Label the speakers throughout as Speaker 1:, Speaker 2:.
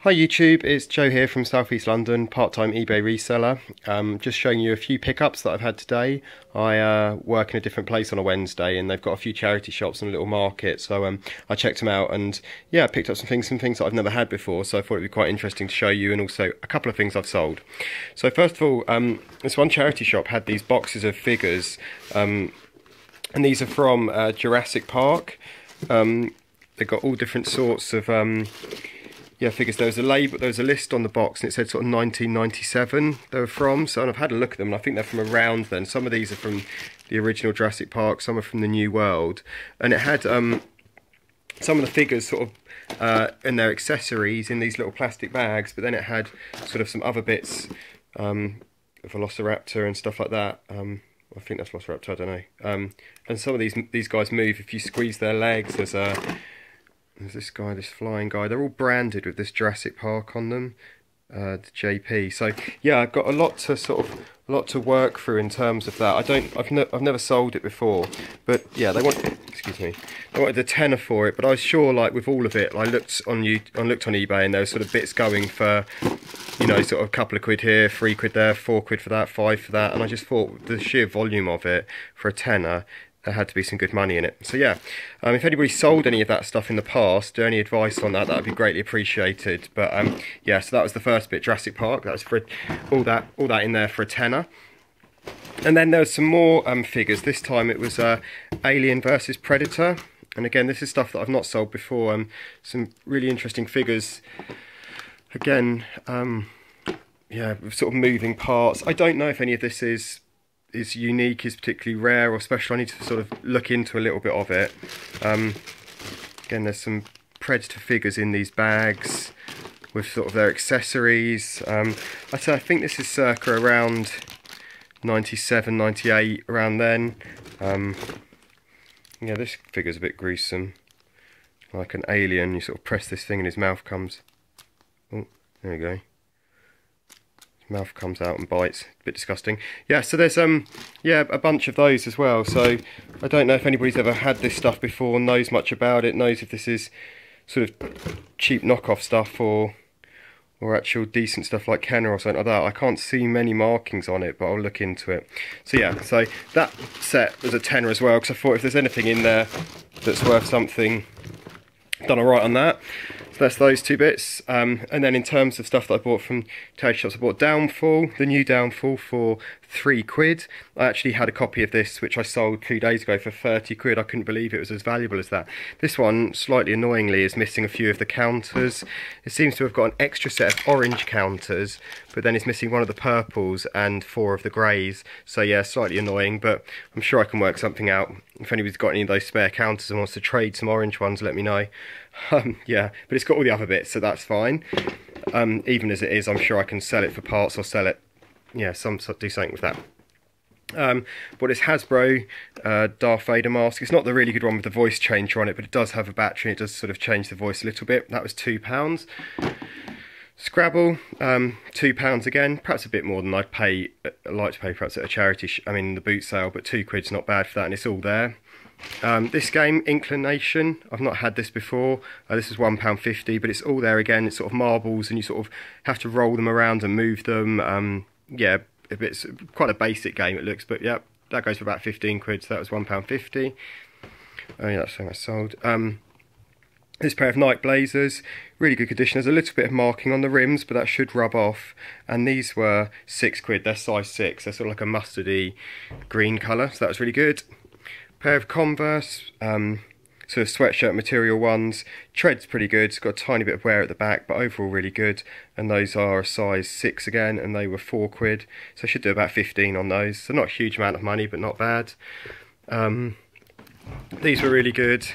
Speaker 1: Hi YouTube, it's Joe here from South East London, part-time eBay reseller. Just showing you a few pickups that I've had today. I work in a different place on a Wednesday and they've got a few charity shops and a little market, so I checked them out and yeah, picked up some things that I've never had before, so I thought it'd be quite interesting to show you, and also a couple of things I've sold. So first of all, this one charity shop had these boxes of figures, and these are from Jurassic Park. They've got all different sorts of figures. There was a label, there was a list on the box, and it said sort of 1997 they were from. So, and I've had a look at them, and I think they're from around then. Some of these are from the original Jurassic Park, some are from the New World, and it had some of the figures sort of and their accessories in these little plastic bags. But then it had sort of some other bits, Velociraptor and stuff like that. I think that's Velociraptor, I don't know. And some of these guys move if you squeeze their legs. There's this guy, this flying guy. They're all branded with this Jurassic Park on them, the JP. So yeah, I've got a lot to work through in terms of that. I've never sold it before, but yeah, they wanted a tenner for it. But I was sure, like with all of it, I looked on eBay, and there were sort of bits going for, you know, sort of a couple of quid here, 3 quid there, 4 quid for that, 5 for that, and I just thought the sheer volume of it for a tenner, there had to be some good money in it. So yeah, if anybody sold any of that stuff in the past, any advice on that, that would be greatly appreciated. But yeah, so that was the first bit, Jurassic Park. That was for all that in there for a tenner. And then there was some more figures. This time it was Alien versus Predator. And again, this is stuff that I've not sold before. Some really interesting figures. Again, yeah, with sort of moving parts. I don't know if any of this is unique, is particularly rare or special. I need to sort of look into a little bit of it. Again, there's some Predator figures in these bags with sort of their accessories. I think this is circa around 97, 98, around then. Yeah, this figure's a bit gruesome, like an alien. You sort of press this thing and his mouth comes. Oh, there we go. Mouth comes out and bites. A bit disgusting. Yeah, so there's yeah, a bunch of those as well. So I don't know if anybody's ever had this stuff before, knows much about it, knows if this is sort of cheap knockoff stuff or actual decent stuff like Kenner or something like that. I can't see many markings on it, but I'll look into it. So yeah, so that set was a tenner as well, because I thought if there's anything in there that's worth something, done alright on that. So that's those two bits. And then in terms of stuff that I bought from charity shops, I bought Downfall, the new Downfall, for 3 quid. I actually had a copy of this which I sold 2 days ago for 30 quid. I couldn't believe it was as valuable as that. This one, slightly annoyingly, is missing a few of the counters. It seems to have got an extra set of orange counters, but then it's missing one of the purples and 4 of the greys. So yeah, slightly annoying, but I'm sure I can work something out. If anybody's got any of those spare counters and wants to trade some orange ones, let me know. Yeah, but it's got all the other bits, so that's fine. Even as it is, I'm sure I can sell it for parts or sell it, yeah, do something with that. But this Hasbro Darth Vader mask. It's not the really good one with the voice changer on it, but it does have a battery and it does sort of change the voice a little bit. That was £2. Scrabble, £2 again, perhaps a bit more than I'd like to pay perhaps at a charity, the boot sale, but 2 quid's not bad for that, and it's all there. This game, Inclination, I've not had this before. This is £1.50, but it's all there again. It's sort of marbles, and you sort of have to roll them around and move them. Yeah, it's quite a basic game it looks, but yeah, that goes for about 15 quid, so that was £1.50. Oh yeah, that's how I sold. This pair of Night Blazers, really good condition. There's a little bit of marking on the rims, but that should rub off. And these were 6 quid, they're size 6. They're sort of like a mustardy green colour, so that was really good. Pair of Converse, sort of sweatshirt material ones. Tread's pretty good, it's got a tiny bit of wear at the back, but overall really good. And those are a size 6 again, and they were 4 quid. So I should do about 15 on those. So not a huge amount of money, but not bad. These were really good.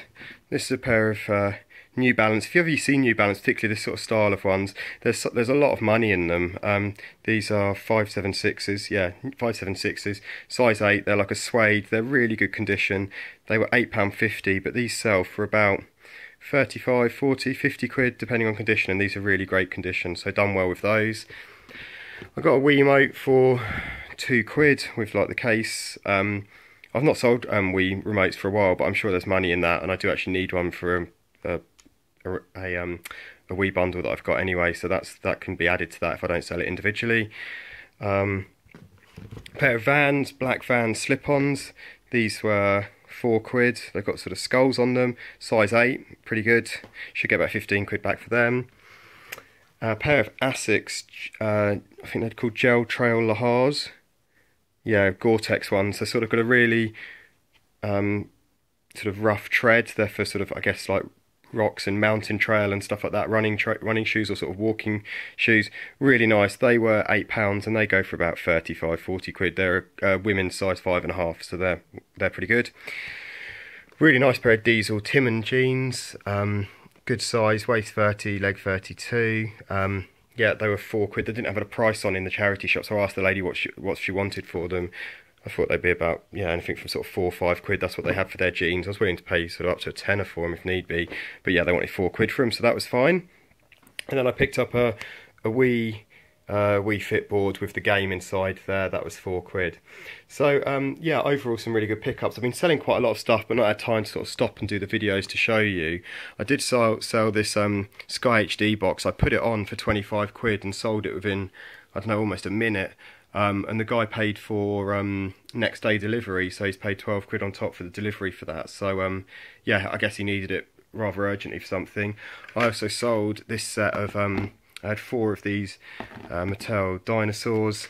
Speaker 1: This is a pair of New Balance. If you've ever seen New Balance, particularly this sort of style of ones, there's a lot of money in them. These are 576s, yeah, 576s, size 8. They're like a suede. They're really good condition. They were £8.50, but these sell for about 35, 40, 50 quid, depending on condition, and these are really great condition, so done well with those. I got a Wiimote for 2 quid with like the case. I've not sold Wii remotes for a while, but I'm sure there's money in that, and I do actually need one for a a Wii bundle that I've got anyway, so that can be added to that if I don't sell it individually. A pair of Vans, black Vans slip-ons. These were £4. They've got sort of skulls on them, size 8, pretty good. Should get about 15 quid back for them. A pair of Asics, I think they're called Gel Trail Lahars. Yeah, Gore-Tex ones. They're sort of got a really sort of rough tread. They're for sort of, I guess, like rocks and mountain trail and stuff like that, running shoes or sort of walking shoes. Really nice. They were £8 and they go for about 35-40 quid. They're women's size 5.5, so they're pretty good. Really nice pair of Diesel Timon jeans. Good size, waist 30, leg 32. Yeah, they were £4. They didn't have a price on in the charity shop, so I asked the lady what she wanted for them. I thought they'd be about, yeah, anything from sort of 4 or 5 quid. That's what they had for their jeans. I was willing to pay sort of up to a tenner for them if need be. But yeah, they wanted 4 quid for them, so that was fine. And then I picked up a Wii Fit board with the game inside there. That was 4 quid. So yeah, overall some really good pickups. I've been selling quite a lot of stuff, but not had time to sort of stop and do the videos to show you. I did sell this Sky HD box. I put it on for 25 quid and sold it within, I don't know, almost a minute. And the guy paid for next day delivery, so he's paid 12 quid on top for the delivery for that. So yeah, I guess he needed it rather urgently for something. I also sold this set of, I had 4 of these Mattel dinosaurs,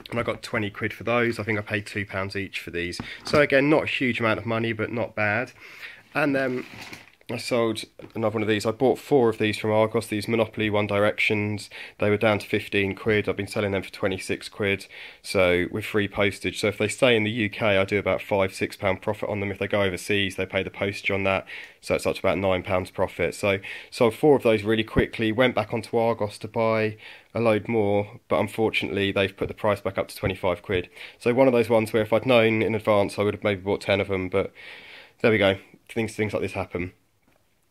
Speaker 1: and I got 20 quid for those. I think I paid £2 each for these. So again, not a huge amount of money, but not bad. And then I sold another one of these. I bought 4 of these from Argos, these Monopoly One Directions. They were down to 15 quid. I've been selling them for 26 quid, so with free postage. So if they stay in the UK, I do about £5-6 profit on them. If they go overseas, they pay the postage on that, so it's up to about £9 profit. So sold 4 of those really quickly, went back onto Argos to buy a load more, but unfortunately they've put the price back up to 25 quid. So one of those ones where if I'd known in advance, I would have maybe bought 10 of them, but there we go. Things like this happen.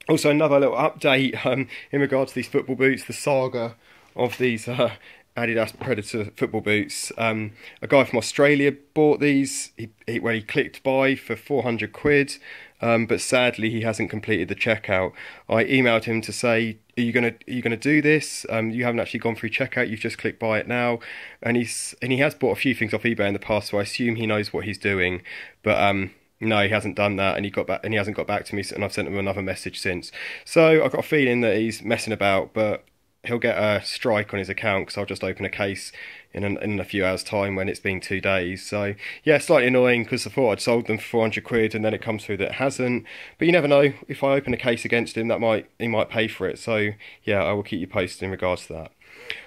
Speaker 1: Also, another little update in regards to these football boots, the saga of these Adidas Predator football boots. A guy from Australia bought these. He clicked buy for 400 quid, but sadly he hasn't completed the checkout. I emailed him to say, are you gonna do this? You haven't actually gone through checkout. You've just clicked buy it now, and he has bought a few things off eBay in the past, so I assume he knows what he's doing. But no, he hasn't done that, and he hasn't got back to me, and I've sent him another message since. So I've got a feeling that he's messing about, but he'll get a strike on his account because I'll just open a case in a few hours' time when it's been 2 days. So yeah, slightly annoying because I thought I'd sold them for 400 quid, and then it comes through that it hasn't. But you never know. If I open a case against him, he might pay for it. So yeah, I will keep you posted in regards to that.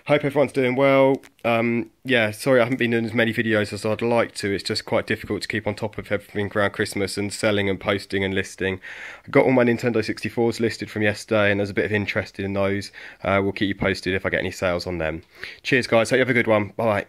Speaker 1: Hope everyone's doing well. Yeah, sorry I haven't been doing as many videos as I'd like to. It's just quite difficult to keep on top of everything around Christmas and selling and posting and listing. I got all my Nintendo 64s listed from yesterday, and there's a bit of interest in those. We'll keep you posted if I get any sales on them. Cheers guys, hope you have a good one. Bye.